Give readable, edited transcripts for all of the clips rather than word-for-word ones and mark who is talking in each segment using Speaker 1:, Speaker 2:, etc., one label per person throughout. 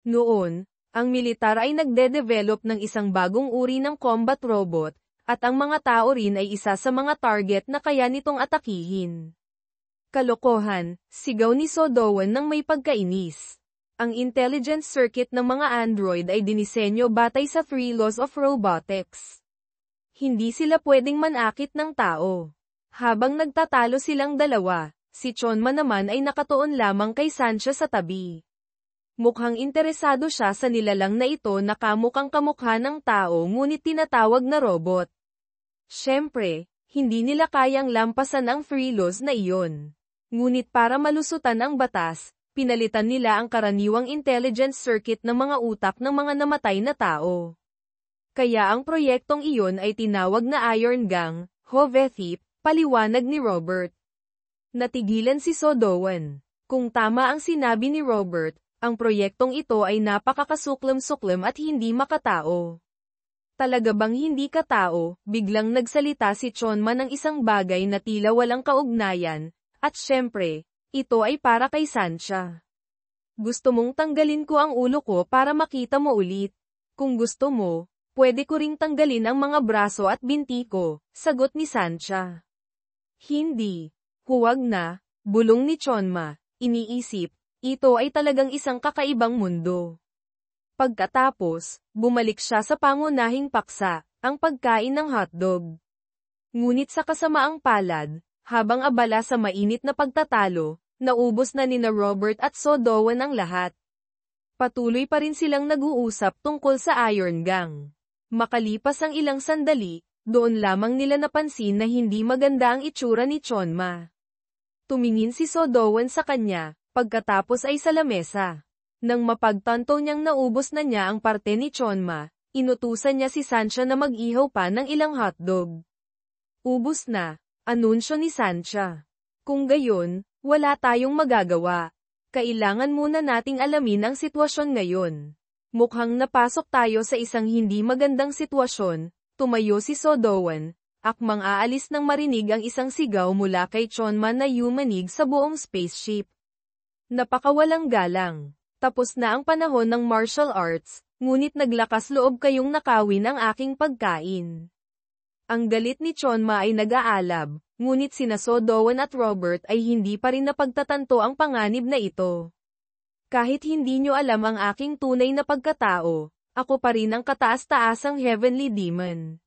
Speaker 1: Noon, ang militar ay nagde-develop ng isang bagong uri ng combat robot, at ang mga tao rin ay isa sa mga target na kaya nitong atakihin. Kalokohan, sigaw ni Sodowan ng may pagkainis. Ang intelligence circuit ng mga android ay dinisenyo batay sa 3 laws of robotics. Hindi sila pwedeng manakit ng tao. Habang nagtatalo silang dalawa, si Chonma naman ay nakatuon lamang kay Sancha sa tabi. Mukhang interesado siya sa nilalang na ito na kamukhang kamukha ng tao ngunit tinatawag na robot. Siyempre, hindi nila kayang lampasan ang 3 laws na iyon. Ngunit para malusutan ang batas, pinalitan nila ang karaniwang intelligence circuit ng mga utak ng mga namatay na tao. Kaya ang proyektong iyon ay tinawag na Iron Gang, Hovethip, paliwanag ni Robert. Natigilan si Sodowan. Kung tama ang sinabi ni Robert, ang proyektong ito ay napakakasuklam-suklam at hindi makatao. Talaga bang hindi katao? Biglang nagsalita si Chonma ng isang bagay na tila walang kaugnayan, at syempre, ito ay para kay Sancha. Gusto mong tanggalin ko ang ulo ko para makita mo ulit? Kung gusto mo, pwede ko ring tanggalin ang mga braso at binti ko, sagot ni Sancha. Hindi. Huwag na, bulong ni Chonma, iniisip. Ito ay talagang isang kakaibang mundo. Pagkatapos, bumalik siya sa pangunahing paksa, ang pagkain ng hotdog. Ngunit sa kasamaang palad, habang abala sa mainit na pagtatalo, naubos na nina Robert at Sodowan ang lahat. Patuloy pa rin silang nag-uusap tungkol sa Iron Gang. Makalipas ang ilang sandali, doon lamang nila napansin na hindi maganda ang itsura ni Chonma. Tumingin si Sodowan sa kanya. Pagkatapos ay sa lamesa. Nang mapagtanto niyang naubos na niya ang parte ni Chonma, inutusan niya si Sancha na mag-ihaw pa ng ilang hotdog. Ubus na, anunsyo ni Sancha. Kung gayon, wala tayong magagawa. Kailangan muna nating alamin ang sitwasyon ngayon. Mukhang napasok tayo sa isang hindi magandang sitwasyon, tumayo si Sodowan, akmang aalis nang marinig ang isang sigaw mula kay Chonma na yumanig sa buong spaceship. Napakawalang galang. Tapos na ang panahon ng martial arts, ngunit naglakas loob kayong nakawin ang aking pagkain. Ang galit ni Chonma ay nag-aalab, ngunit sina Sodowan at Robert ay hindi pa rin napagtatanto ang panganib na ito. Kahit hindi nyo alam ang aking tunay na pagkatao, ako pa rin ang kataas-taasang heavenly demon.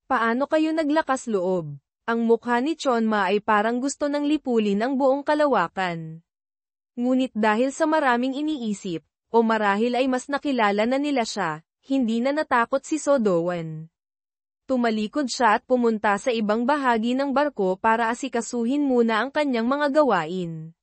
Speaker 1: Paano kayo naglakas loob? Ang mukha ni Chonma ay parang gusto nang lipulin ang buong kalawakan. Ngunit dahil sa maraming iniisip, o marahil ay mas nakilala na nila siya, hindi na natakot si Sodowan. Tumalikod siya at pumunta sa ibang bahagi ng barko para asikasuhin muna ang kanyang mga gawain.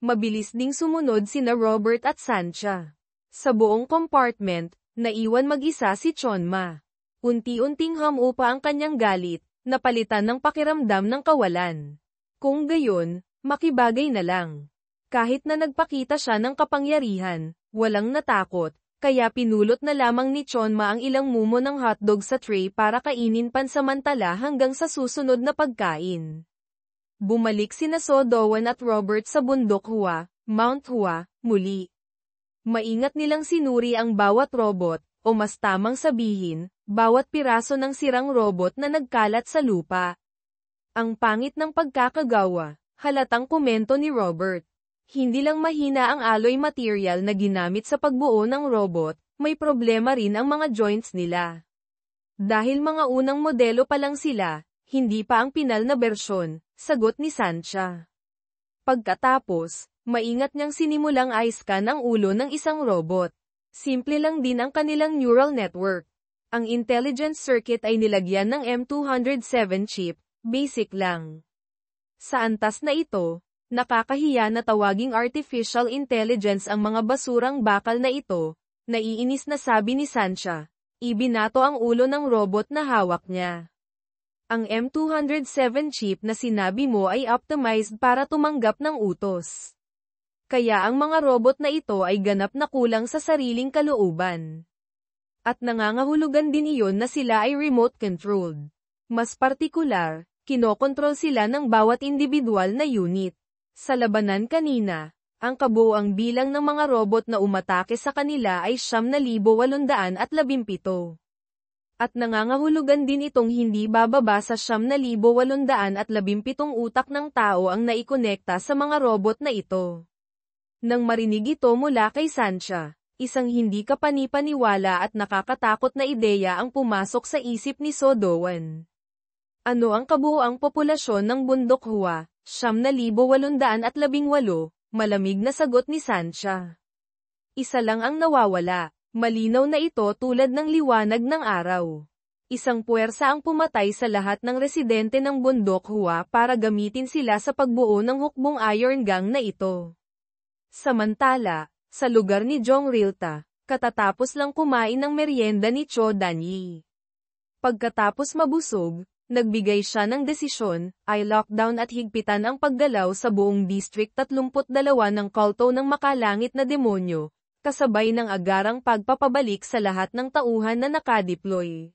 Speaker 1: Mabilis ding sumunod sina Robert at Sancha. Sa buong compartment, naiwan mag-isa si Chonma. Unti-unting humupa ang kanyang galit, napalitan ng pakiramdam ng kawalan. Kung gayon, makibagay na lang. Kahit na nagpakita siya ng kapangyarihan, walang natakot, kaya pinulot na lamang ni Chonma ang ilang mumo ng hotdog sa tray para kainin pansamantala hanggang sa susunod na pagkain. Bumalik sina Sodowan at Robert sa bundok Hua, Mount Hua, muli. Maingat nilang sinuri ang bawat robot, o mas tamang sabihin, bawat piraso ng sirang robot na nagkalat sa lupa. Ang pangit ng pagkakagawa, halatang komento ni Robert. Hindi lang mahina ang alloy material na ginamit sa pagbuo ng robot, may problema rin ang mga joints nila. Dahil mga unang modelo pa lang sila, hindi pa ang pinal na bersyon, sagot ni Sancha. Pagkatapos, maingat niyang sinimulang i-scan ang ulo ng isang robot. Simple lang din ang kanilang neural network. Ang intelligence circuit ay nilagyan ng M207 chip, basic lang. Sa antas na ito, nakakahiya na tawaging artificial intelligence ang mga basurang bakal na ito, naiinis na sabi ni Sancha. Ibinato ang ulo ng robot na hawak niya. Ang M207 chip na sinabi mo ay optimized para tumanggap ng utos. Kaya ang mga robot na ito ay ganap na kulang sa sariling kalooban. At nangangahulugan din iyon na sila ay remote-controlled. Mas partikular, kinokontrol sila ng bawat individual na unit. Sa labanan kanina, Ang kabuuang bilang ng mga robot na umatake sa kanila ay 9,817. At nangangahulugan din itong hindi bababa sa 9,817 utak ng tao ang naikonekta sa mga robot na ito. Nang marinig ito mula kay Sancha, isang hindi kapani-paniwala at nakakatakot na ideya ang pumasok sa isip ni Sodowan. Ano ang kabuuang populasyon ng bundok Hua? 9,818, malamig na sagot ni Sancha. Isa lang ang nawawala. Malinaw na ito tulad ng liwanag ng araw. Isang puwersa ang pumatay sa lahat ng residente ng bundok Hua para gamitin sila sa pagbuo ng hukbong Iron Gang na ito. Samantala, sa lugar ni Jong Rilta, katatapos lang kumain ng merienda ni Cho Danyi. Pagkatapos mabusog, nagbigay siya ng desisyon, ay lockdown at higpitan ang paggalaw sa buong District 32 ng kulto ng makalangit na demonyo, kasabay ng agarang pagpapabalik sa lahat ng tauhan na nakadeploy.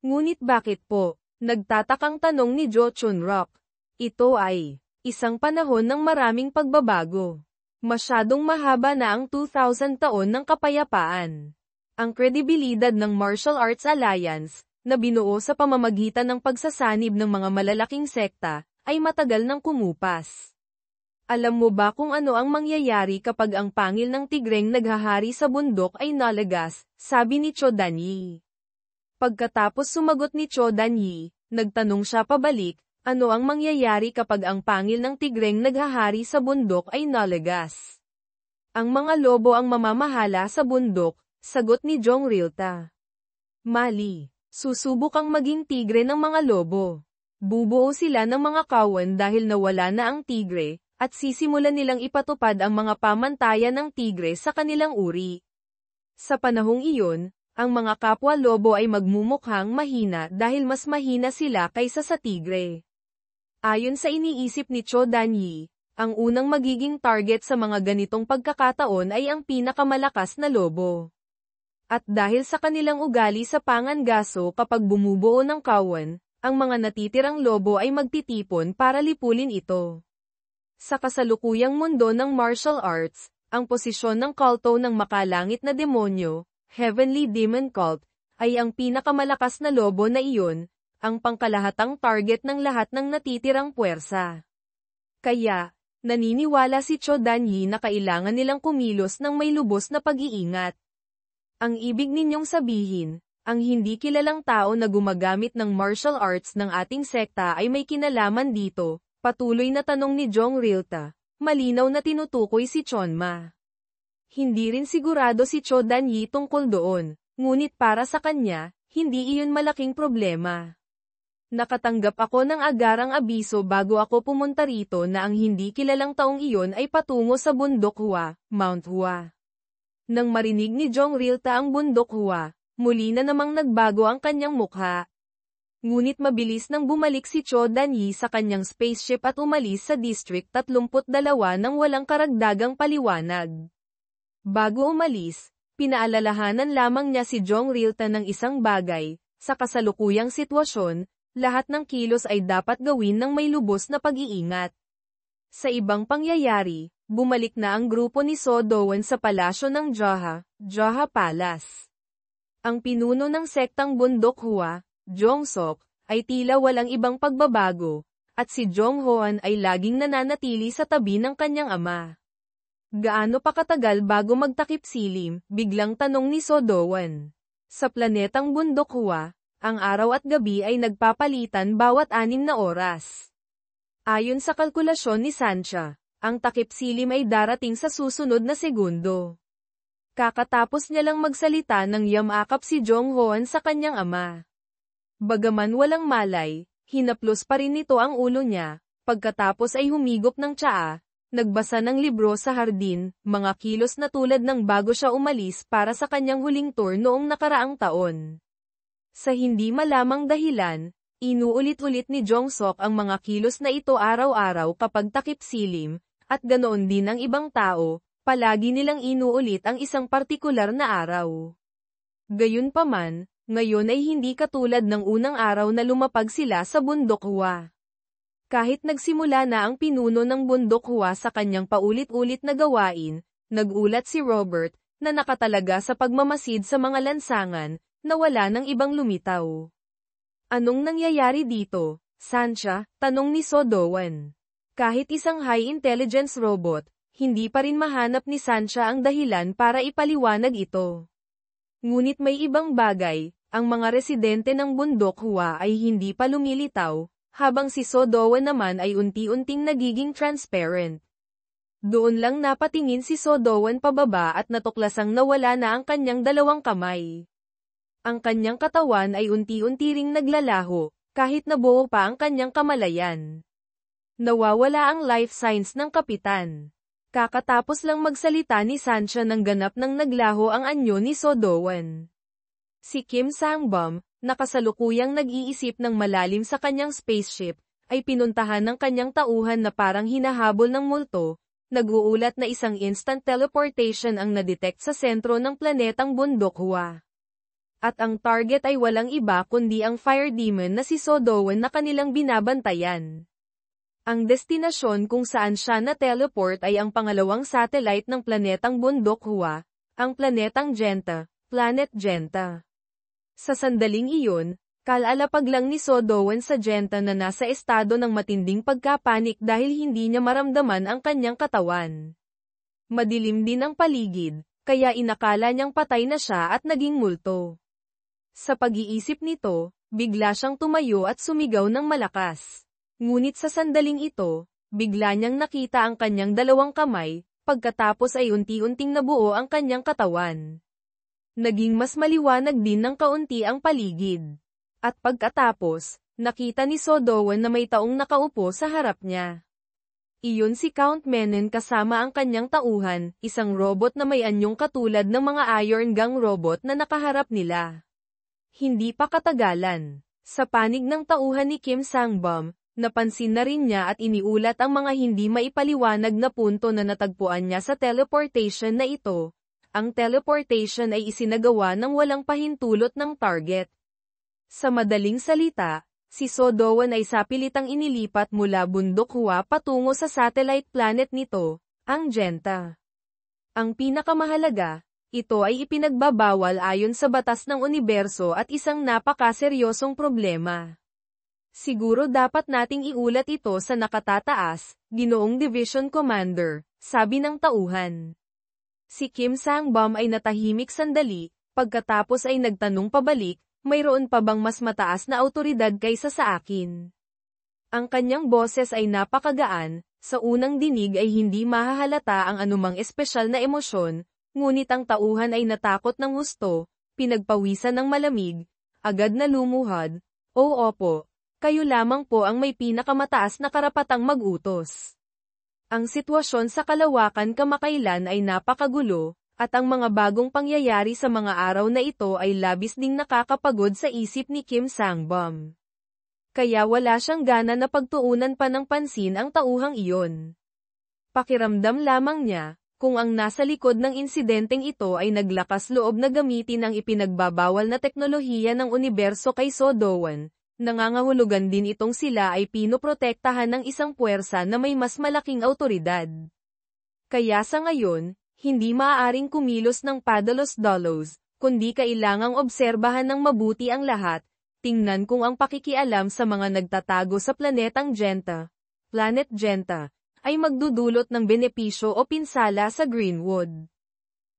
Speaker 1: Ngunit bakit po? Nagtatakang tanong ni Jo Chunrock. Ito ay isang panahon ng maraming pagbabago. Masyadong mahaba na ang 2,000 taon ng kapayapaan. Ang kredibilidad ng Martial Arts Alliance, na binuo sa pamamagitan ng pagsasanib ng mga malalaking sekta, ay matagal nang kumupas. Alam mo ba kung ano ang mangyayari kapag ang pangil ng tigreng naghahari sa bundok ay nalagas, sabi ni Cho Danyi. Pagkatapos sumagot ni Cho Danyi, nagtanong siya pabalik, ano ang mangyayari kapag ang pangil ng tigreng naghahari sa bundok ay nalagas? Ang mga lobo ang mamamahala sa bundok, sagot ni Jong Rilta. Mali, susubukang maging tigre ng mga lobo. Bubuo sila ng mga kawan dahil nawala na ang tigre, at sisimulan nilang ipatupad ang mga pamantayan ng tigre sa kanilang uri. Sa panahong iyon, ang mga kapwa lobo ay magmumukhang mahina dahil mas mahina sila kaysa sa tigre. Ayon sa iniisip ni Cho Danyi, ang unang magiging target sa mga ganitong pagkakataon ay ang pinakamalakas na lobo. At dahil sa kanilang ugali sa pangangaso kapag bumubuo ng kawan, ang mga natitirang lobo ay magtitipon para lipulin ito. Sa kasalukuyang mundo ng martial arts, ang posisyon ng kulto ng makalangit na demonyo, Heavenly Demon Cult, ay ang pinakamalakas na lobo na iyon, ang pangkalahatang target ng lahat ng natitirang puwersa. Kaya, naniniwala si Cho Danyi na kailangan nilang kumilos ng may lubos na pag-iingat. Ang ibig ninyong sabihin, ang hindi kilalang tao na gumagamit ng martial arts ng ating sekta ay may kinalaman dito, patuloy na tanong ni Jong Rilta, malinaw na tinutukoy si Chonma. Hindi rin sigurado si Cho Danyi tungkol doon, ngunit para sa kanya, hindi iyon malaking problema. Nakatanggap ako ng agarang abiso bago ako pumunta rito na ang hindi kilalang taong iyon ay patungo sa bundok Hua, Mount Hua. Nang marinig ni Jong Rilta ang bundok Hua, muli na namang nagbago ang kanyang mukha. Ngunit mabilis nang bumalik si Cho Danyi sa kanyang spaceship at umalis sa District 32 nang walang karagdagang paliwanag. Bago umalis, pinaalalahanan lamang niya si Jong Rilta ng isang bagay, sa kasalukuyang sitwasyon, lahat ng kilos ay dapat gawin ng may lubos na pag-iingat. Sa ibang pangyayari, bumalik na ang grupo ni Sodowan sa palasyo ng Jaha Palace. Ang pinuno ng sektang bundok Hua, Jong Sok, ay tila walang ibang pagbabago, at si Jong Hoan ay laging nananatili sa tabi ng kanyang ama. Gaano pa katagal bago magtakip silim? Biglang tanong ni Sodowan. Sa planetang bundok Hua, ang araw at gabi ay nagpapalitan bawat 6 na oras. Ayon sa kalkulasyon ni Sancha, ang takip silim ay darating sa susunod na segundo. Kakatapos niya lang magsalita nang yamakap si Jong Hoan sa kanyang ama. Bagaman walang malay, hinaplos pa rin nito ang ulo niya, pagkatapos ay humigop ng tsaa, nagbasa ng libro sa hardin, mga kilos na tulad ng bago siya umalis para sa kanyang huling tour noong nakaraang taon. Sa hindi malamang dahilan, inuulit-ulit ni Jong Sok ang mga kilos na ito araw-araw kapag takip silim, at ganoon din ang ibang tao, palagi nilang inuulit ang isang partikular na araw. Gayunpaman, ngayon ay hindi katulad ng unang araw na lumapag sila sa bundok Hua. Kahit nagsimula na ang pinuno ng bundok Hua sa kanyang paulit-ulit na gawain, nagulat si Robert, na nakatalaga sa pagmamasid sa mga lansangan, na wala ng ibang lumitaw. Anong nangyayari dito, Sancha? Tanong ni Sodowan. Kahit isang high-intelligence robot, hindi pa rin mahanap ni Sancha ang dahilan para ipaliwanag ito. Ngunit may ibang bagay, ang mga residente ng bundok Hua ay hindi pa lumilitaw, habang si Sodowan naman ay unti-unting nagiging transparent. Doon lang napatingin si Sodowan pababa at natuklasang nawala na ang kanyang dalawang kamay. Ang kanyang katawan ay unti-unti ring naglalaho, kahit nabuo pa ang kanyang kamalayan. Nawawala ang life signs ng kapitan. Kakatapos lang magsalita ni Sancha nang ganap nang naglaho ang anyo ni Sodowan. Si Kim Sang-bum, nakasalukuyang nag-iisip ng malalim sa kanyang spaceship, ay pinuntahan ng kanyang tauhan na parang hinahabol ng multo, nag-uulat na isang instant teleportation ang nadetect sa sentro ng planetang bundok Hua. At ang target ay walang iba kundi ang fire demon na si Sodowan na kanilang binabantayan. Ang destinasyon kung saan siya na-teleport ay ang pangalawang satellite ng planetang bundok Hua, ang planetang Genta, Planet Genta. Sa sandaling iyon, kalalapag lang ni Sodowan sa Genta na nasa estado ng matinding pagkapanik dahil hindi niya maramdaman ang kanyang katawan. Madilim din ang paligid, kaya inakala niyang patay na siya at naging multo. Sa pag-iisip nito, bigla siyang tumayo at sumigaw ng malakas. Ngunit sa sandaling ito, bigla niyang nakita ang kanyang dalawang kamay, pagkatapos ay unti-unting nabuo ang kanyang katawan. Naging mas maliwanag din ng kaunti ang paligid. At pagkatapos, nakita ni Sodowan na may taong nakaupo sa harap niya. Iyon si Count Menon kasama ang kanyang tauhan, isang robot na may anyong katulad ng mga Iron Gang robot na nakaharap nila. Hindi pa katagalan, sa panig ng tauhan ni Kim Sang-bum, napansin na rin niya at iniulat ang mga hindi maipaliwanag na punto na natagpuan niya sa teleportation na ito. Ang teleportation ay isinagawa ng walang pahintulot ng target. Sa madaling salita, si Sodowan ay sapilitang inilipat mula bundok Hua patungo sa satellite planet nito, ang Genta. Ang pinakamahalaga, ito ay ipinagbabawal ayon sa batas ng universo at isang napakaseryosong problema. Siguro dapat nating iulat ito sa nakatataas, Ginoong Division Commander, sabi ng tauhan. Si Kim Sang-bum ay natahimik sandali, pagkatapos ay nagtanong pabalik, mayroon pa bang mas mataas na awtoridad kaysa sa akin? Ang kanyang boses ay napakagaan, sa unang dinig ay hindi mahahalata ang anumang espesyal na emosyon, ngunit ang tauhan ay natakot ng husto, pinagpawisan ng malamig, agad na lumuhad, "O opo, kayo lamang po ang may pinakamataas na karapatang mag-utos." Ang sitwasyon sa kalawakan kamakailan ay napakagulo, at ang mga bagong pangyayari sa mga araw na ito ay labis ding nakakapagod sa isip ni Kim Sang-bum. Kaya wala siyang gana na pagtuunan pa ng pansin ang tauhang iyon. Pakiramdam lamang niya, kung ang nasa likod ng insidenteng ito ay naglakas loob na gamitin ang ipinagbabawal na teknolohiya ng universo kay Sodowan, nangangahulugan din itong sila ay pinoprotektahan ng isang puwersa na may mas malaking awtoridad. Kaya sa ngayon, hindi maaaring kumilos ng padalos-dalos, kundi kailangang obserbahan ng mabuti ang lahat, tingnan kung ang pakikialam sa mga nagtatago sa planetang Genta, Planet Genta, ay magdudulot ng benepisyo o pinsala sa Greenwood.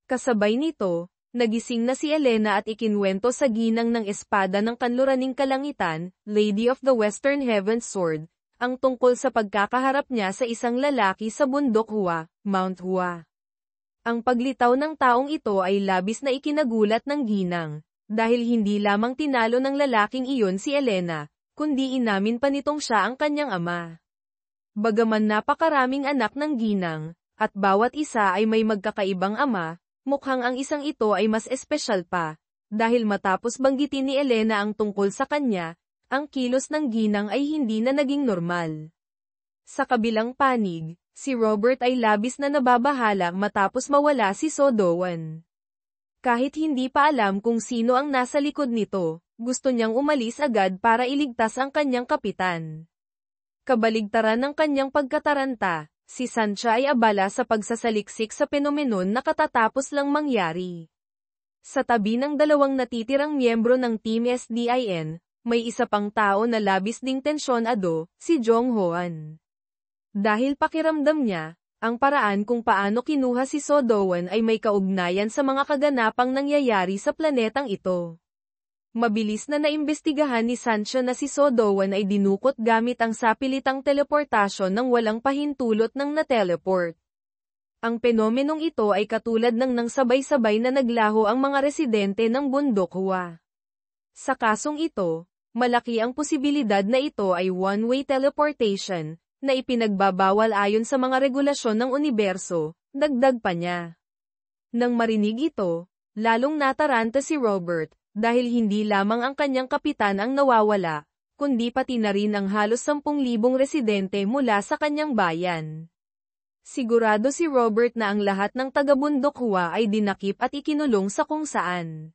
Speaker 1: Kasabay nito, nagising na si Elena at ikinwento sa ginang ng espada ng kanluraning kalangitan, Lady of the Western Heaven's Sword, ang tungkol sa pagkakaharap niya sa isang lalaki sa bundok Hua, Mount Hua. Ang paglitaw ng taong ito ay labis na ikinagulat ng ginang, dahil hindi lamang tinalo ng lalaking iyon si Elena, kundi inamin pa nitong siya ang kanyang ama. Bagaman napakaraming anak ng ginang, at bawat isa ay may magkakaibang ama, mukhang ang isang ito ay mas espesyal pa, dahil matapos banggitin ni Elena ang tungkol sa kanya, ang kilos ng ginang ay hindi na naging normal. Sa kabilang panig, si Robert ay labis na nababahala matapos mawala si Sodowan. Kahit hindi pa alam kung sino ang nasa likod nito, gusto niyang umalis agad para iligtas ang kanyang kapitan. Kabaligtaran ng kanyang pagkataranta, si Sancha ay abala sa pagsasaliksik sa penomenon na katatapos lang mangyari. Sa tabi ng dalawang natitirang miyembro ng Team SDIN, may isa pang tao na labis ding tensyonado, si Jong Hoan. Dahil pakiramdam niya, ang paraan kung paano kinuha si So Do-won ay may kaugnayan sa mga kaganapang nangyayari sa planetang ito. Mabilis na naimbestigahan ni Sancha na si So Do-won ay dinukot gamit ang sapilitang teleportasyon ng walang pahintulot ng na-teleport. Ang penomenong ito ay katulad ng nang sabay-sabay na naglaho ang mga residente ng bundok Hua. Sa kasong ito, malaki ang posibilidad na ito ay one-way teleportation, na ipinagbabawal ayon sa mga regulasyon ng universo, dagdag pa niya. Nang marinig ito, lalong nataranta si Robert, dahil hindi lamang ang kanyang kapitan ang nawawala, kundi pati na rin ang halos 10,000 residente mula sa kanyang bayan. Sigurado si Robert na ang lahat ng taga-bundok Hua ay dinakip at ikinulong sa kung saan.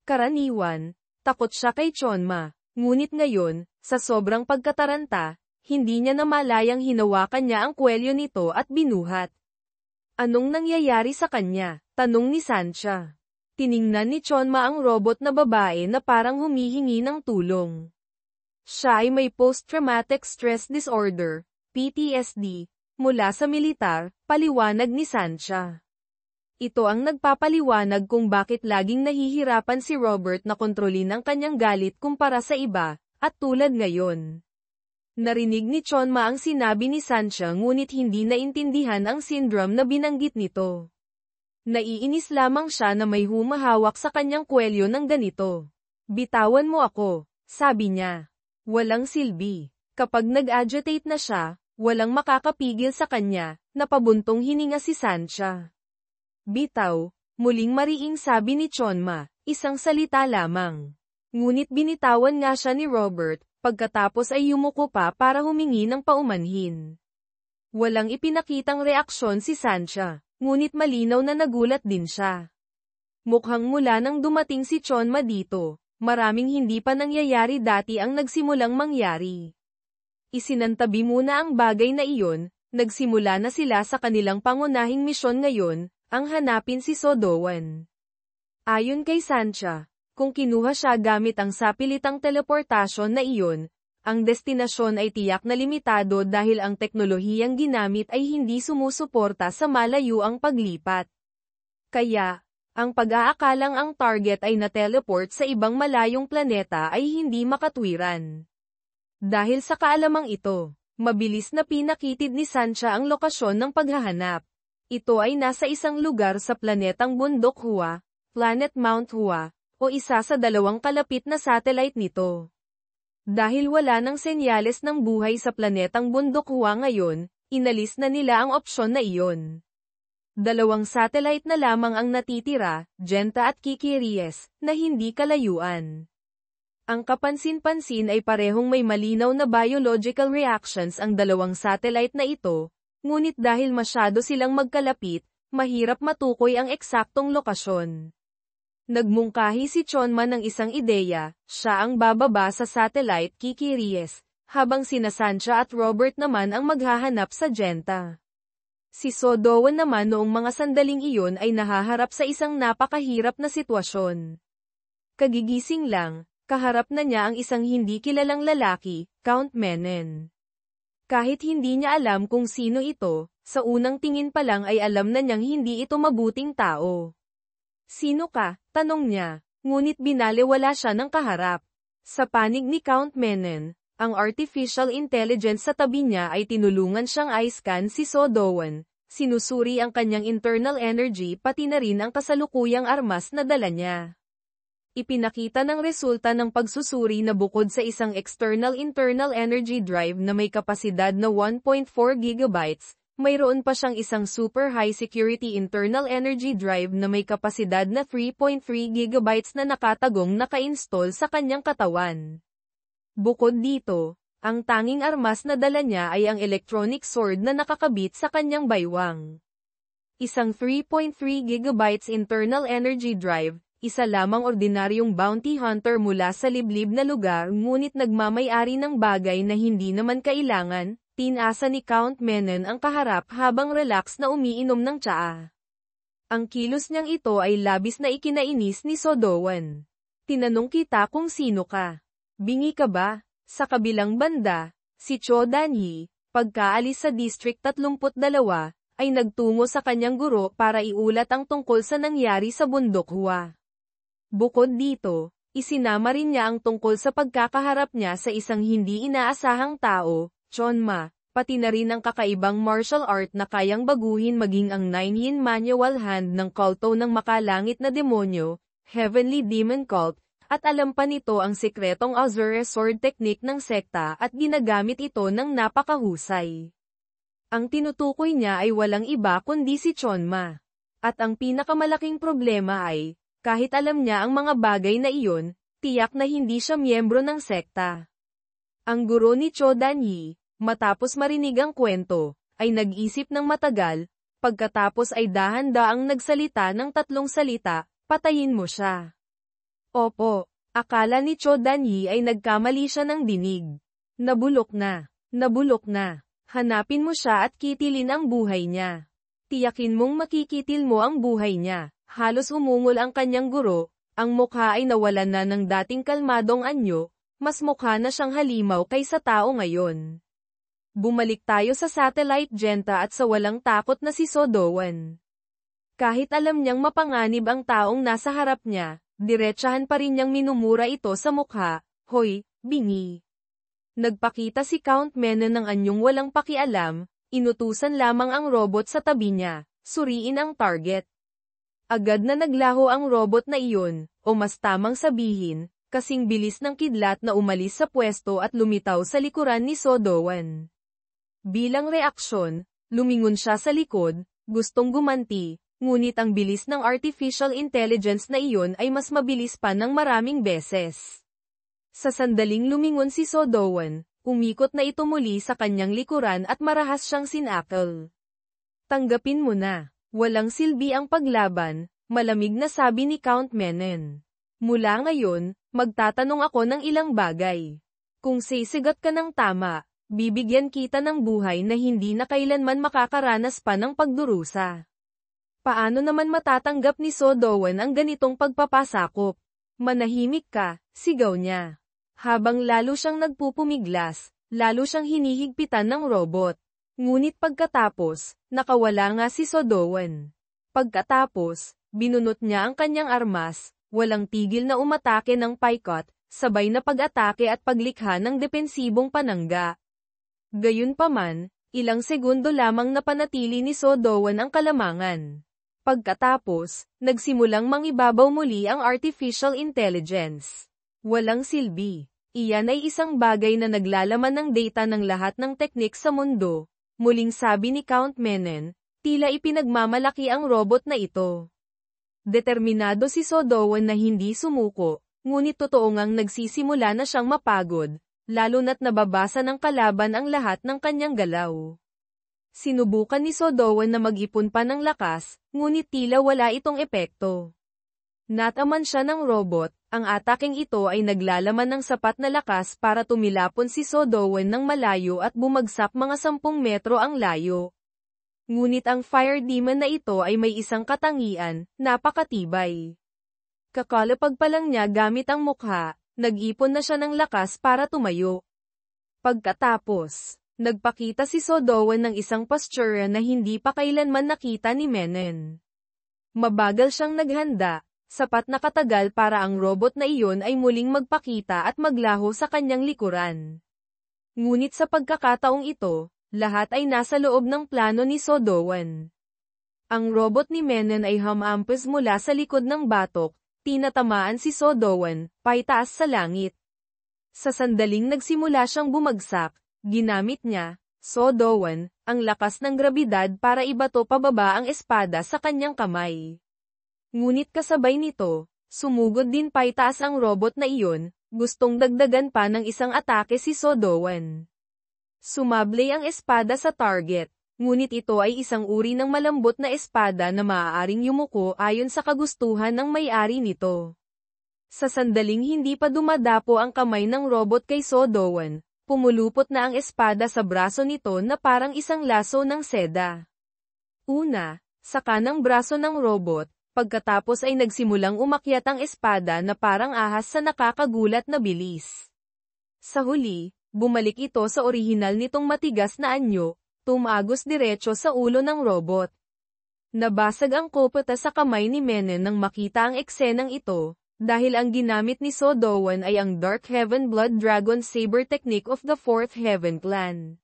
Speaker 1: Karaniwan, takot siya kay Chonma, ngunit ngayon, sa sobrang pagkataranta, hindi niya namalayang hinawakan niya ang kwelyo nito at binuhat. Anong nangyayari sa kanya? Tanong ni Sancha. Tiningnan ni Chonma ang robot na babae na parang humihingi ng tulong. Siya ay may post-traumatic stress disorder, PTSD, mula sa militar, paliwanag ni Sancha. Ito ang nagpapaliwanag kung bakit laging nahihirapan si Robert na kontrolin ang kanyang galit kumpara sa iba, at tulad ngayon. Narinig ni Chonma ang sinabi ni Sancha ngunit hindi naintindihan ang syndrome na binanggit nito. Naiinis lamang siya na may humahawak sa kanyang kwelyo ng ganito. Bitawan mo ako, sabi niya. Walang silbi. Kapag nag-agitate na siya, walang makakapigil sa kanya, napabuntong hininga si Sancha. Bitaw, muling mariing sabi ni Chonma, isang salita lamang. Ngunit binitawan nga siya ni Robert, pagkatapos ay yumuko pa para humingi ng paumanhin. Walang ipinakitang reaksyon si Sancha, ngunit malinaw na nagulat din siya. Mukhang mula nang dumating si Chonma dito, maraming hindi pa nangyayari dati ang nagsimulang mangyari. Isinantabi muna ang bagay na iyon, nagsimula na sila sa kanilang pangunahing misyon ngayon, ang hanapin si So Do-won. Ayon kay Sancha, kung kinuha siya gamit ang sapilitang teleportasyon na iyon, ang destinasyon ay tiyak na limitado dahil ang teknolohiyang ginamit ay hindi sumusuporta sa malayuang paglipat. Kaya, ang pag-aakalang ang target ay na-teleport sa ibang malayong planeta ay hindi makatwiran. Dahil sa kaalamang ito, mabilis na pinakitid ni Sancha ang lokasyon ng paghahanap. Ito ay nasa isang lugar sa planetang bundok Hua, Planet Mount Hua, o isa sa dalawang kalapit na satellite nito. Dahil wala nang senyales ng buhay sa planetang bundok Hua ngayon, inalis na nila ang opsyon na iyon. Dalawang satellite na lamang ang natitira, Genta at Kikiries, na hindi kalayuan. Ang kapansin-pansin ay parehong may malinaw na biological reactions ang dalawang satellite na ito, ngunit dahil masyado silang magkalapit, mahirap matukoy ang eksaktong lokasyon. Nagmungkahi si Chonma ng isang ideya, siya ang bababa sa satellite Kikiries, habang sina Sancha at Robert naman ang maghahanap sa Genta. Si So Do-won naman noong mga sandaling iyon ay nahaharap sa isang napakahirap na sitwasyon. Kagigising lang, kaharap na niya ang isang hindi kilalang lalaki, Count Menen. Kahit hindi niya alam kung sino ito, sa unang tingin pa lang ay alam na niyang hindi ito mabuting tao. Sino ka? Tanong niya, ngunit binaliwala siya ng kaharap. Sa panig ni Count Menen, ang artificial intelligence sa tabi niya ay tinulungan siyang i-scan si So Do-won, sinusuri ang kanyang internal energy pati na rin ang kasalukuyang armas na dala niya. Ipinakita ng resulta ng pagsusuri na bukod sa isang external internal energy drive na may kapasidad na 1.4 GB, mayroon pa siyang isang super high security internal energy drive na may kapasidad na 3.3 GB na nakatagong naka-install sa kanyang katawan. Bukod dito, ang tanging armas na dala niya ay ang electronic sword na nakakabit sa kanyang baywang. Isang 3.3 GB internal energy drive, isa lamang ordinaryong bounty hunter mula sa liblib na lugar ngunit nagmamay-ari ng bagay na hindi naman kailangan, tinasa ni Count Menon ang kaharap habang relax na umiinom ng tsaa. Ang kilos niyang ito ay labis na ikinainis ni Sodowan. Tinanong kita kung sino ka. Bingi ka ba? Sa kabilang banda, si Cho Danhee, pagkaalis sa District 32, ay nagtungo sa kanyang guro para iulat ang tungkol sa nangyari sa Bundok Hua. Bukod dito, isinama rin niya ang tungkol sa pagkakaharap niya sa isang hindi inaasahang tao, Chonma, pati na rin ang kakaibang martial art na kayang baguhin maging ang 9-yin manual hand ng kulto ng makalangit na demonyo, Heavenly Demon Cult, at alam pa nito ang sikretong Azure Sword technique ng sekta at ginagamit ito ng napakahusay. Ang tinutukoy niya ay walang iba kundi si Chonma. At ang pinakamalaking problema ay, kahit alam niya ang mga bagay na iyon, tiyak na hindi siya miyembro ng sekta. Ang guro ni Cho Danhee, matapos marinig ang kwento, ay nag-isip ng matagal, pagkatapos ay dahan-daang nagsalita ng 3 salita, patayin mo siya. Opo, akala ni Cho Danhee ay nagkamali siya ng dinig. Nabulok na. Hanapin mo siya at kitilin ang buhay niya. Tiyakin mong makikitil mo ang buhay niya. Halos umungol ang kanyang guro, ang mukha ay nawalan na ng dating kalmadong anyo, mas mukha na siyang halimaw kaysa tao ngayon. Bumalik tayo sa satellite Genta at sa walang takot na si Sodowan. Kahit alam niyang mapanganib ang taong nasa harap niya, diretsahan pa rin niyang minumura ito sa mukha, hoy, bingi. Nagpakita si Count Menon ng anyong walang pakialam, inutusan lamang ang robot sa tabi niya, suriin ang target. Agad na naglaho ang robot na iyon, o mas tamang sabihin, kasing bilis ng kidlat na umalis sa pwesto at lumitaw sa likuran ni Sodowan. Bilang reaksyon, lumingon siya sa likod, gustong gumanti, ngunit ang bilis ng artificial intelligence na iyon ay mas mabilis pa ng maraming beses. Sa sandaling lumingon si Sodowan, umikot na ito muli sa kanyang likuran at marahas siyang sinakal. Tanggapin mo na, walang silbi ang paglaban, malamig na sabi ni Count Menon. Mula ngayon, magtatanong ako ng ilang bagay. Kung sisigat ka ng tama, bibigyan kita ng buhay na hindi na kailanman makakaranas pa ng pagdurusa. Paano naman matatanggap ni Sodowan ang ganitong pagpapasakop? Manahimik ka, sigaw niya. Habang lalo siyang nagpupumiglas, lalo siyang hinihigpitan ng robot. Ngunit pagkatapos, nakawala nga si Sodowan. Pagkatapos, binunot niya ang kanyang armas, walang tigil na umatake ng paikot, sabay na pag-atake at paglikha ng depensibong panangga. Gayunpaman, ilang segundo lamang napanatili ni Sodowan ang kalamangan. Pagkatapos, nagsimulang mangibabaw muli ang artificial intelligence. Walang silbi. Iyan ay isang bagay na naglalaman ng data ng lahat ng teknik sa mundo. Muling sabi ni Count Menon, tila ipinagmamalaki ang robot na ito. Determinado si Sodowan na hindi sumuko, ngunit totoo ngang nagsisimula na siyang mapagod, lalo na't nababasa ng kalaban ang lahat ng kanyang galaw. Sinubukan ni Sodowan na mag-ipon pa ng lakas, ngunit tila wala itong epekto. Nataman siya ng robot, ang ataking ito ay naglalaman ng sapat na lakas para tumilapon si Sodowan ng malayo at bumagsak mga 10 metro ang layo. Ngunit ang fire demon na ito ay may isang katangian, napakatibay. Kakalapag pa lang niya gamit ang mukha, nag-ipon na siya ng lakas para tumayo. Pagkatapos, nagpakita si Sodowan ng isang postura na hindi pa kailanman nakita ni Menon. Mabagal siyang naghanda, sapat na katagal para ang robot na iyon ay muling magpakita at maglaho sa kanyang likuran. Ngunit sa pagkakataong ito, lahat ay nasa loob ng plano ni Sodowan. Ang robot ni Menon ay humampas mula sa likod ng batok, tinatamaan si Sodowan, paitaas sa langit. Sa sandaling nagsimula siyang bumagsak, ginamit niya, Sodowan, ang lakas ng grabidad para ibato pababa ang espada sa kanyang kamay. Ngunit kasabay nito, sumugod din paitaas ang robot na iyon, gustong dagdagan pa ng isang atake si Sodowan. Sumablay ang espada sa target, Ngunit ito ay isang uri ng malambot na espada na maaaring yumuko ayon sa kagustuhan ng may-ari nito. Sa sandaling hindi pa dumadapo ang kamay ng robot kay So-dowan, pumulupot na ang espada sa braso nito na parang isang laso ng seda. Una, sa kanang braso ng robot, pagkatapos ay nagsimulang umakyat ang espada na parang ahas sa nakakagulat na bilis. Sa huli, bumalik ito sa orihinal nitong matigas na anyo, tumagos diretso sa ulo ng robot. Nabasag ang kopeta sa kamay ni Menon nang makita ang eksenang ito, dahil ang ginamit ni So-dowan ay ang Dark Heaven Blood Dragon Saber Technique of the Fourth Heaven Clan.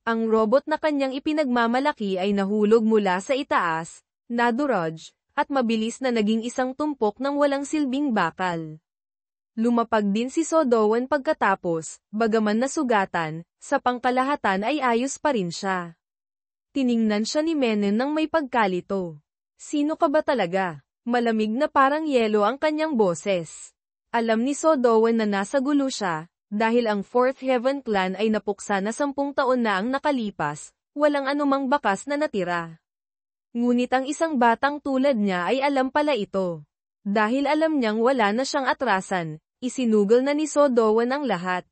Speaker 1: Ang robot na kanyang ipinagmamalaki ay nahulog mula sa itaas, nadurog, at mabilis na naging isang tumpok ng walang silbing bakal. Lumapag din si So-dowan pagkatapos, bagaman nasugatan, sa pangkalahatan ay ayos pa rin siya. Tiningnan siya ni Menon nang may pagkalito. Sino ka ba talaga? Malamig na parang yelo ang kanyang boses. Alam ni So-dowan na nasa gulo siya, dahil ang Fourth Heaven Clan ay napuksa na 10 taon na ang nakalipas, walang anumang bakas na natira. Ngunit ang isang batang tulad niya ay alam pala ito. Dahil alam niyang wala na siyang atrasan, isinugol na ni So-dowan ang lahat.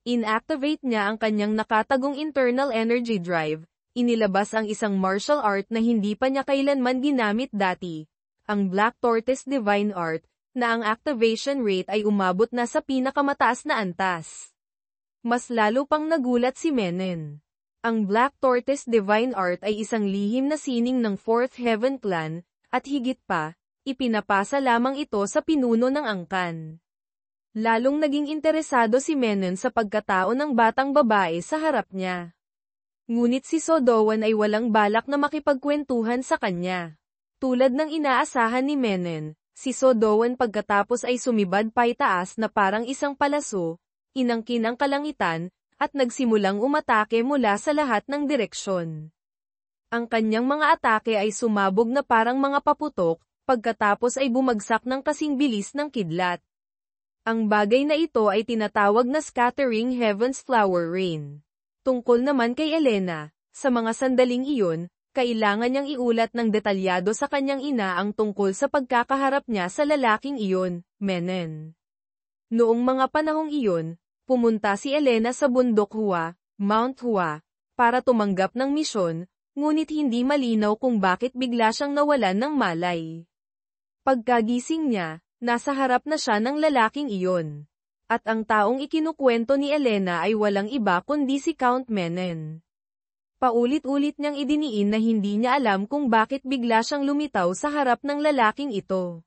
Speaker 1: Inactivate niya ang kanyang nakatagong internal energy drive, inilabas ang isang martial art na hindi pa niya kailanman ginamit dati, ang Black Tortoise Divine Art, na ang activation rate ay umabot na sa pinakamataas na antas. Mas lalo pang nagulat si Menon. Ang Black Tortoise Divine Art ay isang lihim na sining ng Fourth Heaven Clan, at higit pa, ipinapasa lamang ito sa pinuno ng angkan. Lalong naging interesado si Menon sa pagkatao ng batang babae sa harap niya. Ngunit si So-dowan ay walang balak na makipagkwentuhan sa kanya. Tulad ng inaasahan ni Menon, si So-dowan pagkatapos ay sumibad paitaas na parang isang palaso, inangkin ang kalangitan, at nagsimulang umatake mula sa lahat ng direksyon. Ang kanyang mga atake ay sumabog na parang mga paputok, pagkatapos ay bumagsak ng kasing bilis ng kidlat. Ang bagay na ito ay tinatawag na Scattering Heaven's Flower Rain. Tungkol naman kay Elena, sa mga sandaling iyon, kailangan niyang iulat ng detalyado sa kanyang ina ang tungkol sa pagkakaharap niya sa lalaking iyon, Menon. Noong mga panahong iyon, pumunta si Elena sa bundok Hua, Mount Hua, para tumanggap ng misyon, ngunit hindi malinaw kung bakit bigla siyang nawalan ng malay. Pagkagising niya, nasa harap na siya ng lalaking iyon. At ang taong ikinukwento ni Elena ay walang iba kundi si Count Menon. Paulit-ulit niyang idiniin na hindi niya alam kung bakit bigla siyang lumitaw sa harap ng lalaking ito.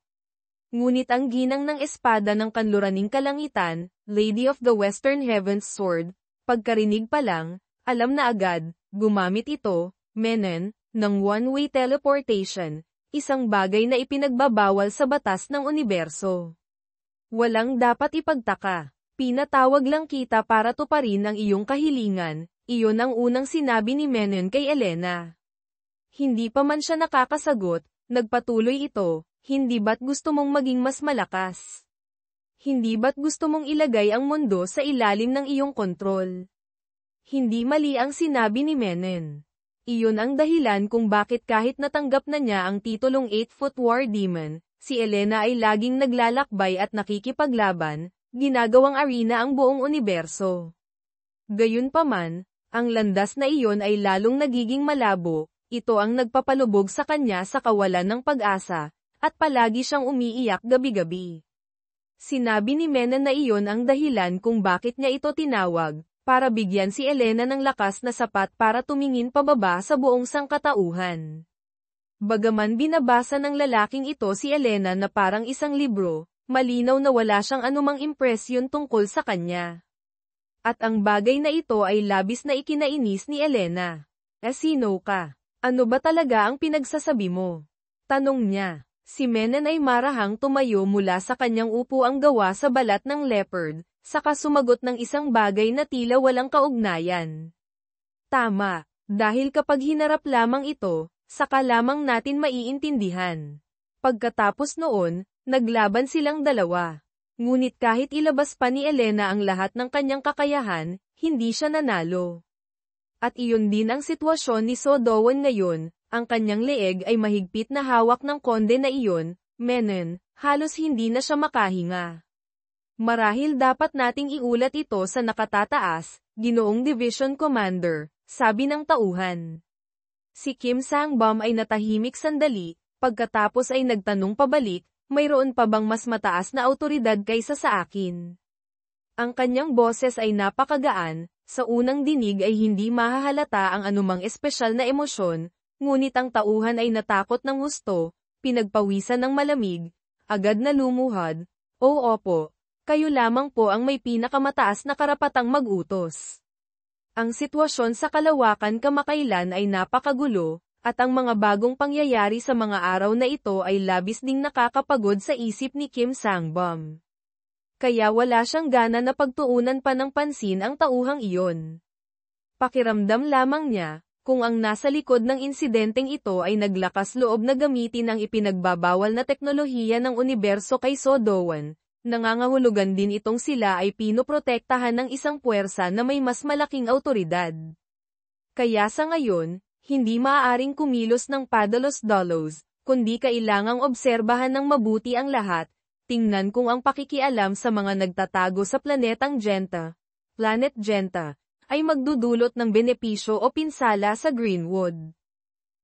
Speaker 1: Ngunit ang ginang ng espada ng kanluraning kalangitan, Lady of the Western Heavens Sword, pagkarinig pa lang, alam na agad, gumamit ito, Menon, ng one-way teleportation, isang bagay na ipinagbabawal sa batas ng universo. Walang dapat ipagtaka. Pinatawag lang kita para tuparin ang iyong kahilingan, iyon ang unang sinabi ni Menon kay Elena. Hindi pa man siya nakakasagot, nagpatuloy ito, hindi ba't gusto mong maging mas malakas? Hindi ba't gusto mong ilagay ang mundo sa ilalim ng iyong kontrol? Hindi mali ang sinabi ni Menon. Iyon ang dahilan kung bakit kahit natanggap na niya ang titulong 8-foot war demon, si Elena ay laging naglalakbay at nakikipaglaban, ginagawang arena ang buong universo. Gayunpaman, ang landas na iyon ay lalong nagiging malabo, ito ang nagpapalubog sa kanya sa kawalan ng pag-asa, at palagi siyang umiiyak gabi-gabi. Sinabi ni Menon na iyon ang dahilan kung bakit niya ito tinawag, para bigyan si Elena ng lakas na sapat para tumingin pababa sa buong sangkatauhan. Bagaman binabasa ng lalaking ito si Elena na parang isang libro, malinaw na wala siyang anumang impresyon tungkol sa kanya. At ang bagay na ito ay labis na ikinainis ni Elena. Sino ka? Ano ba talaga ang pinagsasabi mo? Tanong niya. Si Menon ay marahang tumayo mula sa kanyang upuang gawa sa balat ng leopard, saka sumagot ng isang bagay na tila walang kaugnayan. Tama, dahil kapag hinarap lamang ito, saka lamang natin maiintindihan. Pagkatapos noon, naglaban silang dalawa. Ngunit kahit ilabas pa ni Elena ang lahat ng kanyang kakayahan, hindi siya nanalo. At iyon din ang sitwasyon ni So Do-won ngayon, ang kanyang leeg ay mahigpit na hawak ng konde na iyon, Menon, halos hindi na siya makahinga. Marahil dapat nating iulat ito sa nakatataas, Ginoong Division Commander, sabi ng tauhan. Si Kim Sang-bum ay natahimik sandali, pagkatapos ay nagtanong pabalik, mayroon pa bang mas mataas na awtoridad kaysa sa akin? Ang kanyang boses ay napakagaan, sa unang dinig ay hindi mahahalata ang anumang espesyal na emosyon, ngunit ang tauhan ay natakot ng husto, pinagpawisan ng malamig, agad na lumuhad, "O opo, kayo lamang po ang may pinakamataas na karapatang mag-utos." Ang sitwasyon sa kalawakan kamakailan ay napakagulo, at ang mga bagong pangyayari sa mga araw na ito ay labis ding nakakapagod sa isip ni Kim Sang-bum. Kaya wala siyang gana na pagtuunan pa ng pansin ang tauhang iyon. Pakiramdam lamang niya, kung ang nasa likod ng insidenteng ito ay naglakas loob na gamitin ang ipinagbabawal na teknolohiya ng universo kay So Do-won, nangangahulugan din itong sila ay pinoprotektahan ng isang puwersa na may mas malaking awtoridad. Kaya sa ngayon, hindi maaaring kumilos ng padalos-dalos, kundi kailangang obserbahan ng mabuti ang lahat. Tingnan kung ang pakikialam sa mga nagtatago sa planetang Genta, Planet Genta, ay magdudulot ng benepisyo o pinsala sa Greenwood.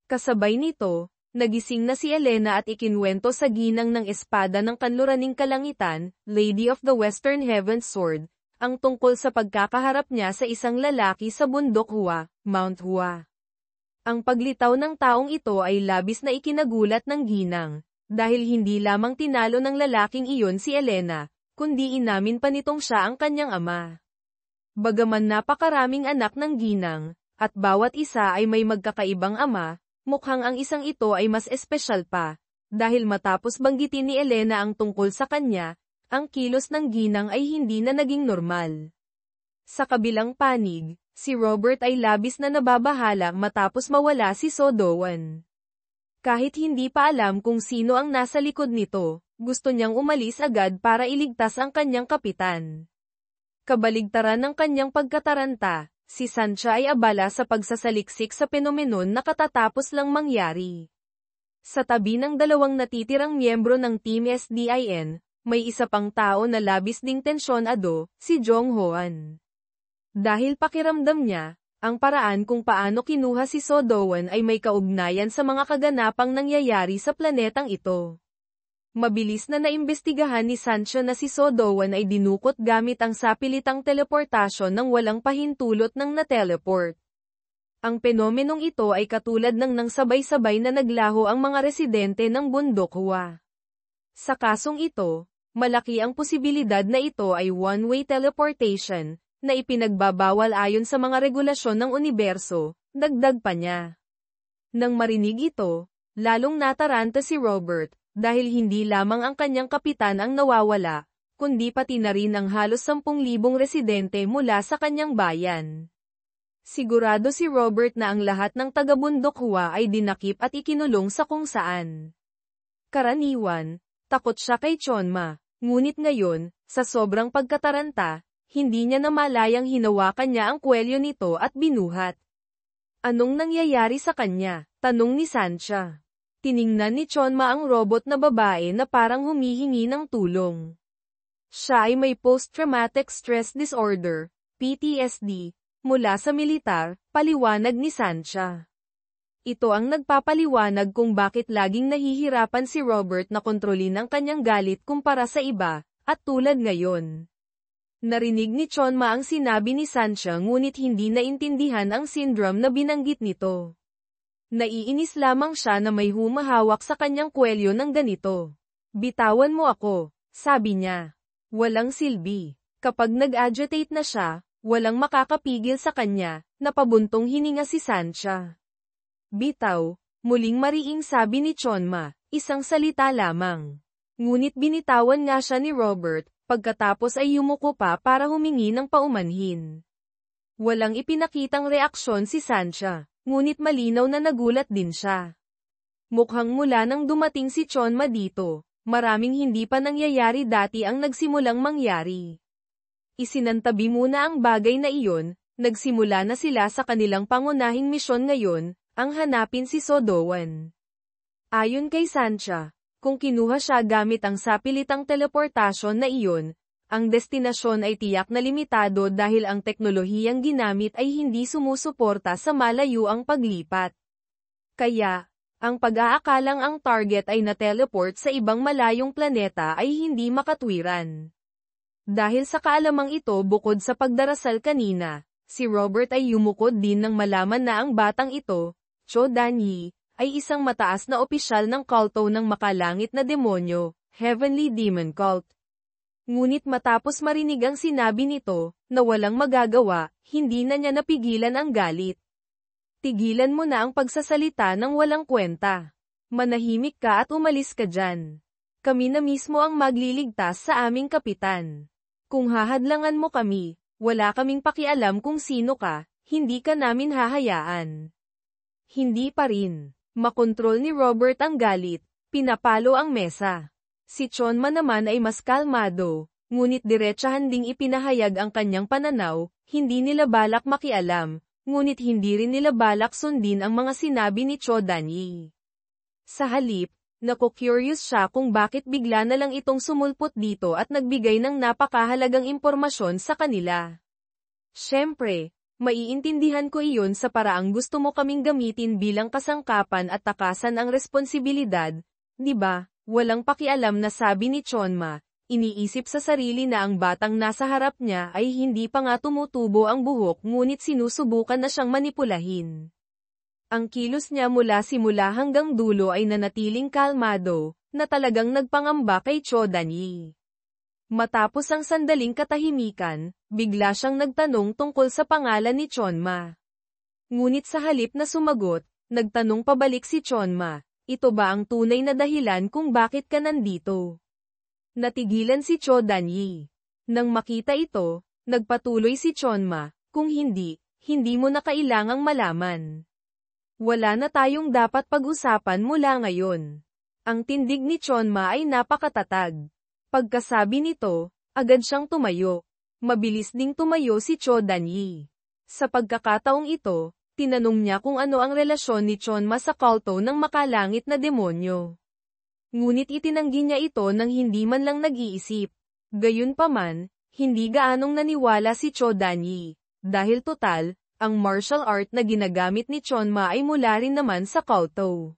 Speaker 1: Kasabay nito, nagising na si Elena at ikinwento sa ginang ng espada ng kanluraning kalangitan, Lady of the Western Heaven's Sword, ang tungkol sa pagkakaharap niya sa isang lalaki sa bundok Hua, Mount Hua. Ang paglitaw ng taong ito ay labis na ikinagulat ng ginang. Dahil hindi lamang tinalo ng lalaking iyon si Elena, kundi inamin pa nitong siya ang kanyang ama. Bagaman napakaraming anak ng ginang, at bawat isa ay may magkakaibang ama, mukhang ang isang ito ay mas espesyal pa, dahil matapos banggitin ni Elena ang tungkol sa kanya, ang kilos ng ginang ay hindi na naging normal. Sa kabilang panig, si Robert ay labis na nababahala matapos mawala si So Do-won. Kahit hindi pa alam kung sino ang nasa likod nito, gusto niyang umalis agad para iligtas ang kanyang kapitan. Kabaligtaran ng kanyang pagkataranta, si Sancha ay abala sa pagsasaliksik sa penomenon na katatapos lang mangyari. Sa tabi ng dalawang natitirang miyembro ng Team SDIN, may isa pang tao na labis ding tensyonado, si Jong Hoan. Dahil pakiramdam niya, ang paraan kung paano kinuha si So Do-won ay may kaugnayan sa mga kaganapang nangyayari sa planetang ito. Mabilis na naimbestigahan ni Sancho na si So Do-won ay dinukot gamit ang sapilitang teleportasyon ng walang pahintulot ng na-teleport. Ang penomenong ito ay katulad ng nang sabay-sabay na naglaho ang mga residente ng bundok Hua. Sa kasong ito, malaki ang posibilidad na ito ay one-way teleportation, na ipinagbabawal ayon sa mga regulasyon ng universo, dagdag pa niya. Nang marinig ito, lalong nataranta si Robert, dahil hindi lamang ang kanyang kapitan ang nawawala, kundi pati na rin ang halos 10,000 residente mula sa kanyang bayan. Sigurado si Robert na ang lahat ng taga-bundok Hua ay dinakip at ikinulong sa kung saan. Karaniwan, takot siya kay Chonma, ngunit ngayon, sa sobrang pagkataranta, hindi niya namalayang hinawakan niya ang kwelyo nito at binuhat. Anong nangyayari sa kanya? Tanong ni Sancha. Tiningnan ni Chonma ang robot na babae na parang humihingi ng tulong. Siya ay may post-traumatic stress disorder, PTSD, mula sa militar, paliwanag ni Sancha. Ito ang nagpapaliwanag kung bakit laging nahihirapan si Robert na kontrolin ang kanyang galit kumpara sa iba, at tulad ngayon. Narinig ni Chonma ang sinabi ni Sancha ngunit hindi naintindihan ang syndrome na binanggit nito. Naiinis lamang siya na may humahawak sa kanyang kwelyo ng ganito. "Bitawan mo ako," sabi niya. Walang silbi. Kapag nag-agitate na siya, walang makakapigil sa kanya, napabuntong hininga si Sancha. "Bitaw," muling mariing sabi ni Chonma, isang salita lamang. Ngunit binitawan nga siya ni Robert, pagkatapos ay yumuko pa para humingi ng paumanhin. Walang ipinakitang reaksyon si Sancha, ngunit malinaw na nagulat din siya. Mukhang mula nang dumating si Chonma dito, maraming hindi pa nangyayari dati ang nagsimulang mangyari. Isinantabi muna ang bagay na iyon, Nagsimula na sila sa kanilang pangunahing misyon ngayon, ang hanapin si Sodowan. Ayon kay Sancha, kung kinuha siya gamit ang sapilitang teleportasyon na iyon, ang destinasyon ay tiyak na limitado dahil ang teknolohiyang ginamit ay hindi sumusuporta sa malayuang paglipat. Kaya, ang pag-aakalang ang target ay na-teleport sa ibang malayong planeta ay hindi makatwiran. Dahil sa kaalamang ito bukod sa pagdarasal kanina, si Robert ay yumukod din nang malaman na ang batang ito, Cho Dan-yi, ay isang mataas na opisyal ng kulto ng makalangit na demonyo, Heavenly Demon Cult. Ngunit matapos marinig ang sinabi nito, na walang magagawa, hindi na niya napigilan ang galit. Tigilan mo na ang pagsasalita ng walang kwenta. Manahimik ka at umalis ka dyan. Kami na mismo ang magliligtas sa aming kapitan. Kung hahadlangan mo kami, wala kaming pakialam kung sino ka, hindi ka namin hahayaan. Hindi pa rin. Makontrol ni Robert ang galit, pinapalo ang mesa. Si Chonma naman ay mas kalmado, ngunit diretsahan ding ipinahayag ang kanyang pananaw, hindi nila balak makialam, ngunit hindi rin nila balak sundin ang mga sinabi ni Cho Dan-yi. Sa halip, naku-curious siya kung bakit bigla na lang itong sumulpot dito at nagbigay ng napakahalagang impormasyon sa kanila. Siyempre, maiintindihan ko iyon sa paraang gusto mo kaming gamitin bilang kasangkapan at takasan ang responsibilidad, di ba? Walang pakialam na sabi ni Chonma, iniisip sa sarili na ang batang nasa harap niya ay hindi pa nga tumutubo ang buhok ngunit sinusubukan na siyang manipulahin. Ang kilos niya mula simula hanggang dulo ay nanatiling kalmado, na talagang nagpangamba kay Cho Dan-yi. Matapos ang sandaling katahimikan, bigla siyang nagtanong tungkol sa pangalan ni Chonma. Ngunit sa halip na sumagot, nagtanong pabalik si Chonma, ito ba ang tunay na dahilan kung bakit ka nandito? Natigilan si Cho Dan-yi. Nang makita ito, nagpatuloy si Chonma, kung hindi, hindi mo na kailangang malaman. Wala na tayong dapat pag-usapan mula ngayon. Ang tindig ni Chonma ay napakatatag. Pagkasabi nito, agad siyang tumayo. Mabilis ding tumayo si Cho Dan-yi. Sa pagkakataong ito, tinanong niya kung ano ang relasyon ni Chonma sa kulto ng makalangit na demonyo. Ngunit itinanggi niya ito nang hindi man lang nag-iisip. Gayunpaman, hindi gaanong naniwala si Cho Dan-yi. Dahil total, ang martial art na ginagamit ni Chonma ay mula rin naman sa kulto.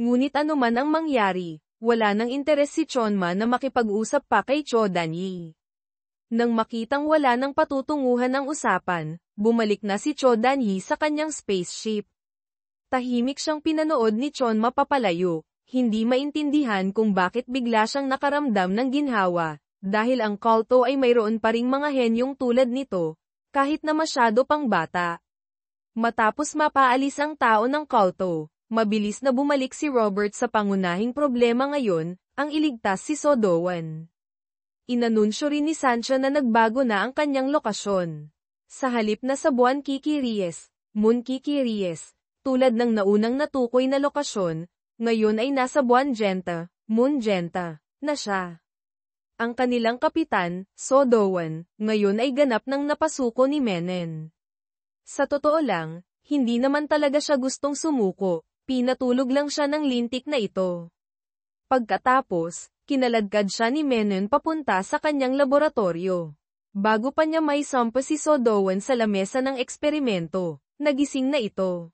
Speaker 1: Ngunit anuman ang mangyari, wala nang interes si Chonma na makipag-usap pa kay Cho Dan-yi. Nang makitang wala nang patutunguhan ang usapan, bumalik na si Cho Dan-yi sa kanyang spaceship. Tahimik siyang pinanood ni Chonma papalayo, hindi maintindihan kung bakit bigla siyang nakaramdam ng ginhawa, dahil ang kulto ay mayroon pa ring mga henyong tulad nito, kahit na masyado pang bata. Matapos mapaalis ang tao ng kulto, mabilis na bumalik si Robert sa pangunahing problema ngayon, ang iligtas si Sodowan. Inanunsyo rin ni Sancha na nagbago na ang kanyang lokasyon. Sa halip na sa buwan Kikiries, Moon Kikiries, tulad ng naunang natukoy na lokasyon, ngayon ay nasa buwan Genta, Moon Genta, na siya. Ang kanilang kapitan, Sodowan, ngayon ay ganap ng napasuko ni Menen. Sa totoo lang, hindi naman talaga siya gustong sumuko, pinatulog lang siya ng lintik na ito. Pagkatapos, kinaladkad siya ni Menen papunta sa kanyang laboratorio. Bago pa niya may sampa si Sodowan sa lamesa ng eksperimento, nagising na ito.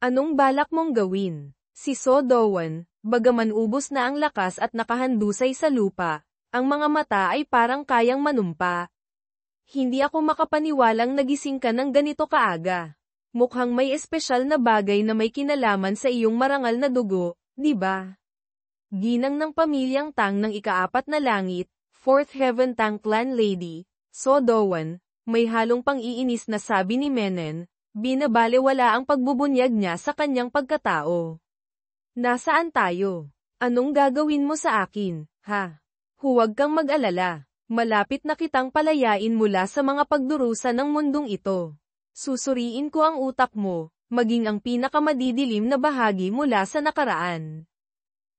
Speaker 1: Anong balak mong gawin? Si Sodowan, bagaman ubos na ang lakas at nakahandusay sa lupa, ang mga mata ay parang kayang manumpa. Hindi ako makapaniwalang nagising ka ng ganito kaaga. Mukhang may espesyal na bagay na may kinalaman sa iyong marangal na dugo, di ba? Ginang ng pamilyang Tang ng ika-4 na langit, 4th Heaven Tang Clan Lady, Sodowan, may halong pang-iinis na sabi ni Menen, binabalewala ang pagbubunyag niya sa kanyang pagkatao. Nasaan tayo? Anong gagawin mo sa akin, ha? Huwag kang mag-alala. Malapit na kitang palayain mula sa mga pagdurusa ng mundong ito. Susuriin ko ang utak mo, maging ang pinakamadidilim na bahagi mula sa nakaraan.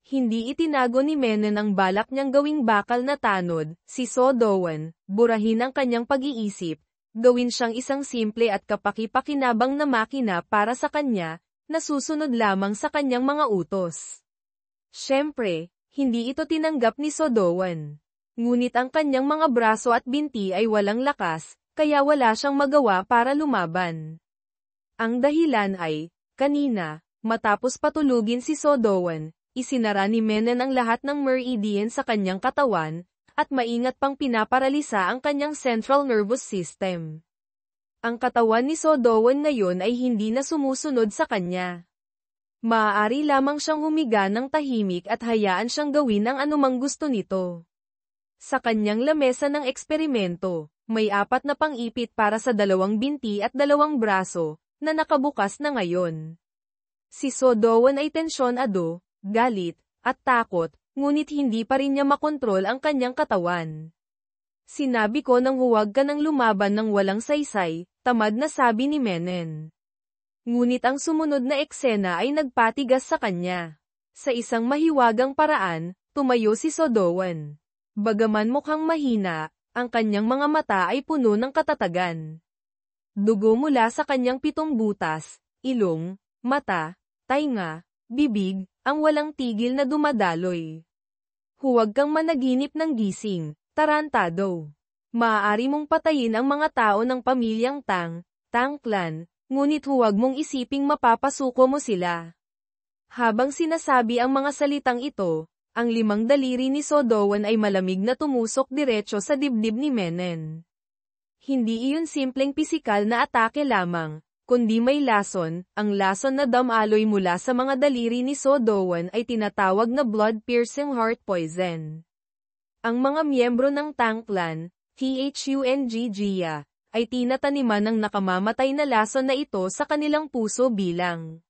Speaker 1: Hindi itinago ni Menen ang balak niyang gawing bakal na tanod, si Sodowan, burahin ang kanyang pag-iisip, gawin siyang isang simple at kapaki-pakinabang na makina para sa kanya, na susunod lamang sa kanyang mga utos. Siyempre, hindi ito tinanggap ni Sodowan. Ngunit ang kanyang mga braso at binti ay walang lakas, kaya wala siyang magawa para lumaban. Ang dahilan ay, kanina, matapos patulugin si Sodowan, isinara ni Menon ang lahat ng meridian sa kanyang katawan, at maingat pang pinaparalisa ang kanyang central nervous system. Ang katawan ni Sodowan ngayon ay hindi na sumusunod sa kanya. Maaari lamang siyang humiga ng tahimik at hayaan siyang gawin ang anumang gusto nito. Sa kanyang lamesa ng eksperimento, may 4 na pang-ipit para sa 2 binti at 2 braso, na nakabukas na ngayon. Si Sodowan ay tensyonado, galit, at takot, ngunit hindi pa rin niya makontrol ang kanyang katawan. Sinabi ko nang huwag ka nang lumaban ng walang saysay, tamad na sabi ni Menon. Ngunit ang sumunod na eksena ay nagpatigas sa kanya. Sa isang mahiwagang paraan, tumayo si Sodowan. Bagaman mukhang mahina, ang kanyang mga mata ay puno ng katatagan. Dugo mula sa kanyang 7 butas, ilong, mata, tainga, bibig, ang walang tigil na dumadaloy. Huwag kang managinip ng gising, tarantado. Maaari mong patayin ang mga tao ng pamilyang Tang clan, ngunit huwag mong isiping mapapasuko mo sila. Habang sinasabi ang mga salitang ito, ang 5 daliri ni Sodowan ay malamig na tumusok diretso sa dibdib ni Menon. Hindi iyon simpleng pisikal na atake lamang, kundi may lason. Ang lason na damaloy mula sa mga daliri ni Sodowan ay tinatawag na blood-piercing heart poison. Ang mga miyembro ng Tang clan, Thunggya, ay tinataniman ng nakamamatay na lason na ito sa kanilang puso bilang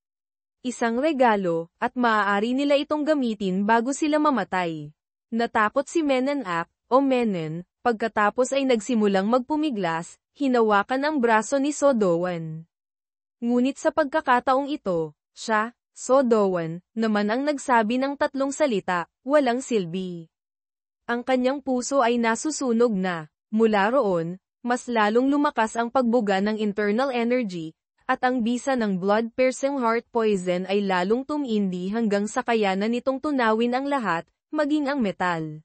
Speaker 1: isang regalo, at maaari nila itong gamitin bago sila mamatay. Natakot si Menon pagkatapos ay nagsimulang magpumiglas, hinawakan ang braso ni Sodowan. Ngunit sa pagkakataong ito, siya, Sodowan, naman ang nagsabi ng 3 salita, walang silbi. Ang kanyang puso ay nasusunog na. Mula roon, mas lalong lumakas ang pagbuga ng internal energy, at ang bisa ng blood-piercing heart poison ay lalong tumindi hanggang sa kayanan nitong tunawin ang lahat, maging ang metal.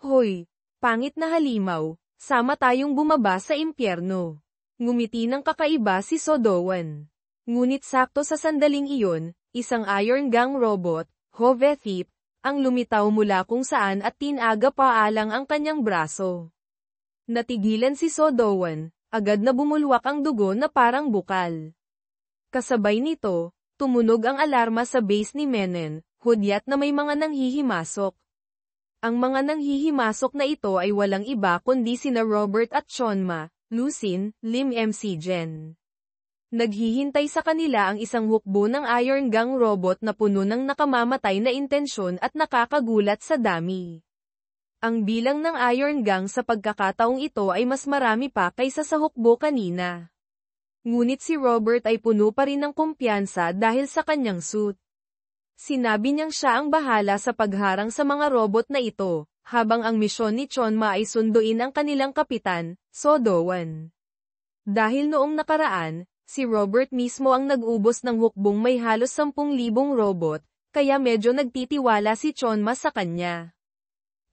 Speaker 1: Hoy, pangit na halimaw, sama tayong bumaba sa impyerno. Ngumiti ng kakaiba si Sodowan. Ngunit sakto sa sandaling iyon, isang Iron Gang robot, Hovethip, ang lumitaw mula kung saan at tinaga paalang ang kanyang braso. Natigilan si Sodowan, agad na bumulwak ang dugo na parang bukal. Kasabay nito, tumunog ang alarma sa base ni Menon, hudyat na may mga nanghihimasok. Ang mga nanghihimasok na ito ay walang iba kundi sina Robert at Chonma, Lucin, Lim MC Gen. Naghihintay sa kanila ang isang hukbo ng Iron Gang robot na puno ng nakamamatay na intensyon at nakakagulat sa dami. Ang bilang ng Iron Gang sa pagkakataong ito ay mas marami pa kaysa sa hukbo kanina. Ngunit si Robert ay puno pa rin ng kumpiyansa dahil sa kanyang suit. Sinabi niyang siya ang bahala sa pagharang sa mga robot na ito, habang ang misyon ni Chonma ay sunduin ang kanilang kapitan, Sodowan. Dahil noong nakaraan, si Robert mismo ang nag-ubos ng hukbong may halos 10,000 robot, kaya medyo nagtitiwala si Chonma sa kanya.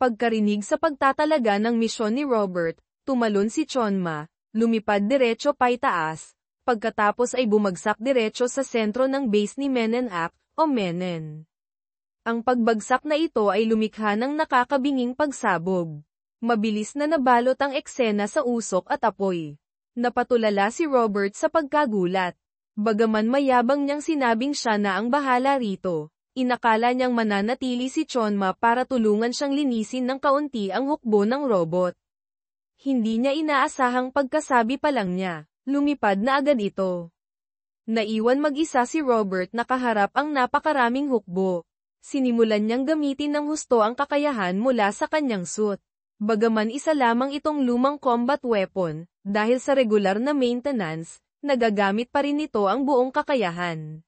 Speaker 1: Pagkarinig sa pagtatalaga ng misyon ni Robert, tumalon si Chonma, lumipad diretso paitaas, pagkatapos ay bumagsak diretso sa sentro ng base ni Menon. Ang pagbagsak na ito ay lumikha ng nakakabinging pagsabog. Mabilis na nabalot ang eksena sa usok at apoy. Napatulala si Robert sa pagkagulat. Bagaman mayabang niyang sinabing siya na ang bahala rito, inakala niyang mananatili si Chonma para tulungan siyang linisin ng kaunti ang hukbo ng robot. Hindi niya inaasahang pagkasabi pa lang niya, lumipad na agad ito. Naiwan mag-isa si Robert na kaharap ang napakaraming hukbo. Sinimulan niyang gamitin ng husto ang kakayahan mula sa kanyang suit. Bagaman isa lamang itong lumang combat weapon, dahil sa regular na maintenance, nagagamit pa rin ito ang buong kakayahan.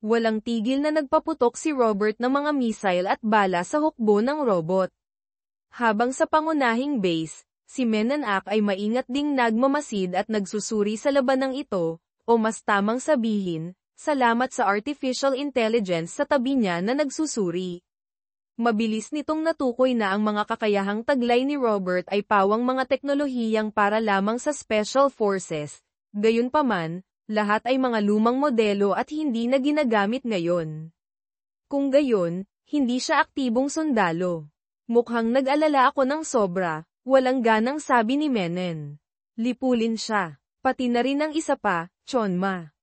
Speaker 1: Walang tigil na nagpaputok si Robert ng mga missile at bala sa hukbo ng robot. Habang sa pangunahing base, Si Menanak ay maingat ding nagmamasid at nagsusuri sa labanang ito, o mas tamang sabihin, salamat sa artificial intelligence sa tabi niya na nagsusuri. Mabilis nitong natukoy na ang mga kakayahang taglay ni Robert ay pawang mga teknolohiyang para lamang sa Special Forces. Gayunpaman, lahat ay mga lumang modelo at hindi na ginagamit ngayon. Kung gayon, hindi siya aktibong sundalo. Mukhang nag-alala ako ng sobra, walang ganang sabi ni Menen. Lipulin siya. Pati na rin ang isa pa, Chonma.